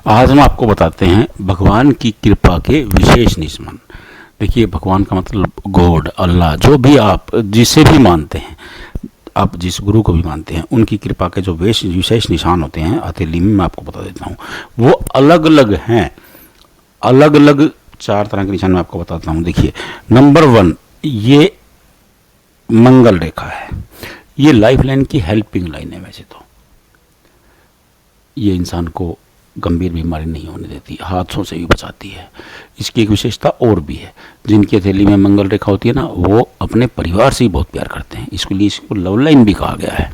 आज हम आपको बताते हैं भगवान की कृपा के विशेष निशान। देखिए, भगवान का मतलब गॉड, अल्लाह, जो भी आप जिसे भी मानते हैं, आप जिस गुरु को भी मानते हैं, उनकी कृपा के जो विशेष निशान होते हैं हथेली में, मैं आपको बता देता हूँ। वो अलग अलग हैं, अलग अलग 4 तरह के निशान मैं आपको बताता हूँ। देखिए, नंबर 1, ये मंगल रेखा है। ये लाइफ लाइन की हेल्पिंग लाइन है। वैसे तो ये इंसान को गंभीर बीमारी नहीं होने देती, हादसों से भी बचाती है। इसकी एक विशेषता और भी है, जिनकी हथेली में मंगल रेखा होती है ना, वो अपने परिवार से ही बहुत प्यार करते हैं। इसके लिए इसको लव लाइन भी कहा गया है।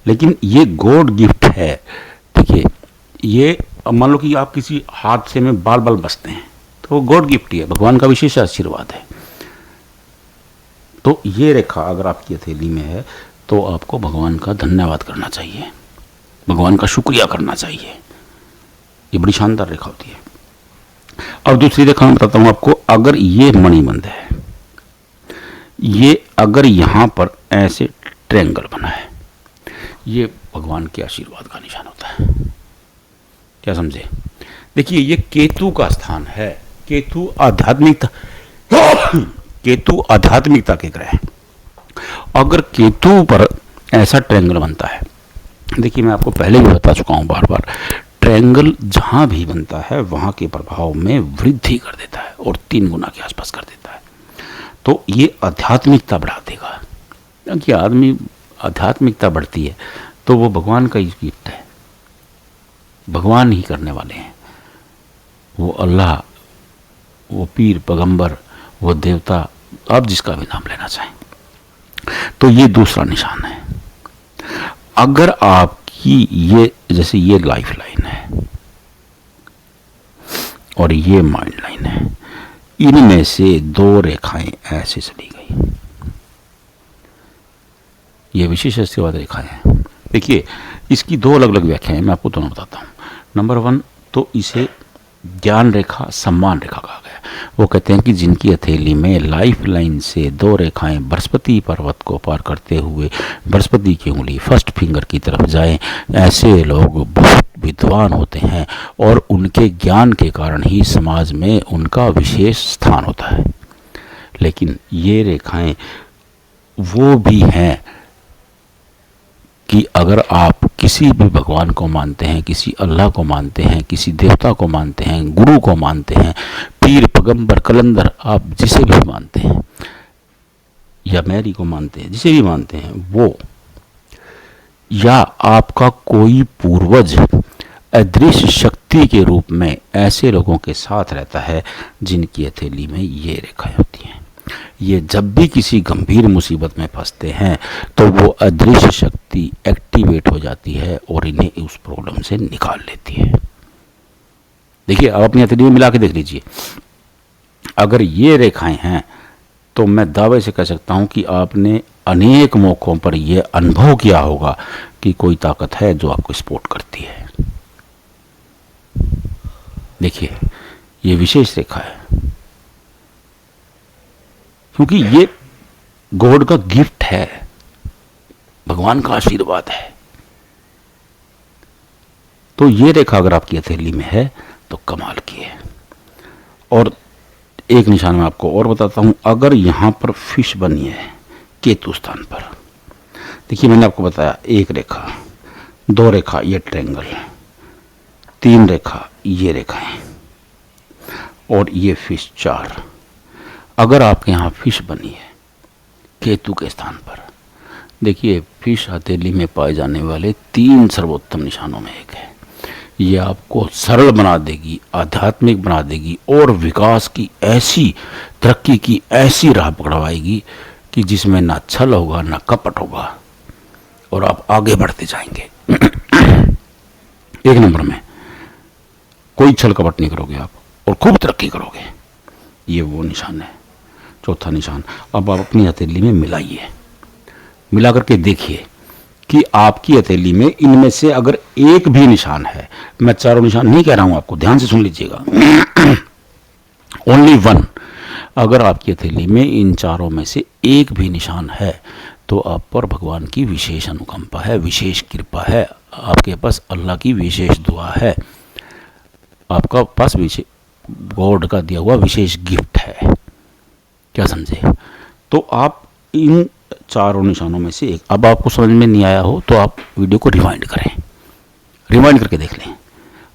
लेकिन ये गॉड गिफ्ट है। देखिए, ये मान लो कि आप किसी हादसे में बाल बाल बचते हैं, तो वो गॉड गिफ्ट ही है, भगवान का विशेष आशीर्वाद है। तो ये रेखा अगर आपकी हथेली में है तो आपको भगवान का धन्यवाद करना चाहिए, भगवान का शुक्रिया करना चाहिए। ये बड़ी शानदार रेखा होती है। अब दूसरी रेखा मैं बताता हूं आपको। अगर ये मणिबंध है, ये अगर यहां पर ऐसे ट्रायंगल बना है, ये भगवान के आशीर्वाद का निशान होता है। क्या समझे? देखिए, ये केतु का स्थान है। केतु आध्यात्मिकता केतु आध्यात्मिकता के ग्रह है। अगर केतु पर ऐसा ट्रायंगल बनता है, देखिए मैं आपको पहले भी बता चुका हूं बार बार, ट्रायंगल जहां भी बनता है वहां के प्रभाव में वृद्धि कर देता है और 3 गुना के आसपास कर देता है। तो ये आध्यात्मिकता बढ़ा देगा। क्योंकि आदमी आध्यात्मिकता बढ़ती है तो वो भगवान का ही गिफ्ट है, भगवान ही करने वाले हैं। वो अल्लाह, वो पीर, पैगंबर, वो देवता, आप जिसका भी नाम लेना चाहें। तो ये दूसरा निशान है। अगर आपकी ये, जैसे ये लाइफ लाइन है और ये माइंड लाइन है, इनमें से 2 रेखाएं ऐसे चली गई, ये विशेष आशीर्वाद रेखाएं हैं। देखिए, इसकी 2 अलग अलग व्याख्याएं मैं आपको दोनों बताता हूं। नंबर 1 तो इसे ज्ञान रेखा, सम्मान रेखा कहा गया। वो कहते हैं कि जिनकी हथेली में लाइफ लाइन से 2 रेखाएं बृहस्पति पर्वत को पार करते हुए बृहस्पति की उंगली फर्स्ट फिंगर की तरफ जाएं, ऐसे लोग बहुत विद्वान होते हैं और उनके ज्ञान के कारण ही समाज में उनका विशेष स्थान होता है। लेकिन ये रेखाएं वो भी हैं कि अगर आप किसी भी भगवान को मानते हैं, किसी अल्लाह को मानते हैं, किसी देवता को मानते हैं, गुरु को मानते हैं, पीर, पैगंबर, कलंदर, आप जिसे भी मानते हैं, या मैरी को मानते हैं, जिसे भी मानते हैं, वो या आपका कोई पूर्वज अदृश्य शक्ति के रूप में ऐसे लोगों के साथ रहता है जिनकी हथेली में ये रेखाएं होती हैं। ये जब भी किसी गंभीर मुसीबत में फंसते हैं तो वो अदृश्य शक्ति एक्टिवेट हो जाती है और इन्हें उस प्रॉब्लम से निकाल लेती है। देखिए, आप अपनी हथेली में मिला के देख लीजिए। अगर ये रेखाएं हैं तो मैं दावे से कह सकता हूं कि आपने अनेक मौकों पर यह अनुभव किया होगा कि कोई ताकत है जो आपको सपोर्ट करती है। देखिए, ये विशेष रेखा है क्योंकि ये गॉड का गिफ्ट है, भगवान का आशीर्वाद है। तो ये रेखा अगर आपकी हथेली में है तो कमाल की है। और एक निशान मैं आपको और बताता हूं। अगर यहां पर फिश बनी है केतु स्थान पर, देखिए मैंने आपको बताया 1 रेखा, 2 रेखा, ये ट्रायंगल, 3 रेखा, ये रेखाएं, और ये फिश 4। अगर आपके यहाँ फिश बनी है केतु के स्थान पर, देखिए फिश हथेली में पाए जाने वाले 3 सर्वोत्तम निशानों में एक है। ये आपको सरल बना देगी, आध्यात्मिक बना देगी और विकास की ऐसी, तरक्की की ऐसी राह पकड़वाएगी कि जिसमें ना छल होगा ना कपट होगा और आप आगे बढ़ते जाएंगे। 1 नंबर में कोई छल कपट नहीं करोगे आप और खूब तरक्की करोगे। ये वो निशान है। चौथा निशान अब आप अपनी हथेली में मिलाइए, मिला करके देखिए कि आपकी हथेली में इनमें से अगर एक भी निशान है, मैं 4 निशान नहीं कह रहा हूं, आपको ध्यान से सुन लीजिएगा, ओनली 1, अगर आपकी हथेली में इन 4 में से एक भी निशान है तो आप पर भगवान की विशेष अनुकंपा है, विशेष कृपा है, आपके पास अल्लाह की विशेष दुआ है। आपका पास गॉड का दिया हुआ विशेष गिफ्ट है। क्या समझे? तो आप इन चारों निशानों में से एक, अब आपको समझ में नहीं आया हो तो आप वीडियो को रिवाइंड करें, रिवाइंड करके देख लें,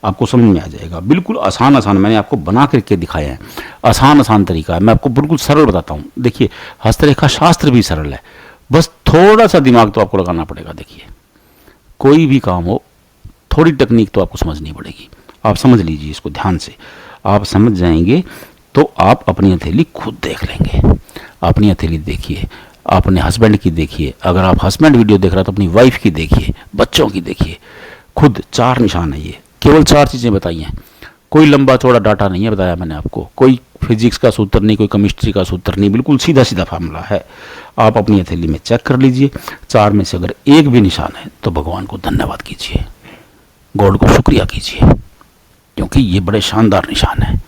आपको समझ में आ जाएगा। बिल्कुल आसान आसान मैंने आपको बना करके दिखाया है, आसान आसान तरीका है, मैं आपको बिल्कुल सरल बताता हूँ। देखिए हस्तरेखा शास्त्र भी सरल है, बस थोड़ा सा दिमाग तो आपको लगाना पड़ेगा। देखिए कोई भी काम हो थोड़ी टेक्निक तो आपको समझनी पड़ेगी। आप समझ लीजिए इसको ध्यान से, आप समझ जाएंगे तो आप अपनी हथेली खुद देख लेंगे। अपनी हथेली देखिए, अपने हस्बैंड की देखिए, अगर आप हस्बैंड वीडियो देख रहा तो अपनी वाइफ की देखिए, बच्चों की देखिए, खुद 4 निशान है, ये केवल 4 चीज़ें बताई हैं। कोई लंबा चौड़ा डाटा नहीं है बताया मैंने आपको, कोई फिजिक्स का सूत्र नहीं, कोई केमिस्ट्री का सूत्र नहीं, बिल्कुल सीधा सीधा फार्मूला है। आप अपनी हथेली में चेक कर लीजिए, 4 में से अगर एक भी निशान है तो भगवान को धन्यवाद कीजिए, गॉड को शुक्रिया कीजिए, क्योंकि ये बड़े शानदार निशान है।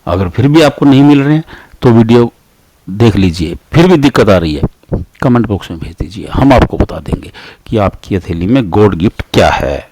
अगर फिर भी आपको नहीं मिल रहे हैं तो वीडियो देख लीजिए, फिर भी दिक्कत आ रही है कमेंट बॉक्स में भेज दीजिए, हम आपको बता देंगे कि आपकी हथेली में गॉड गिफ्ट क्या है।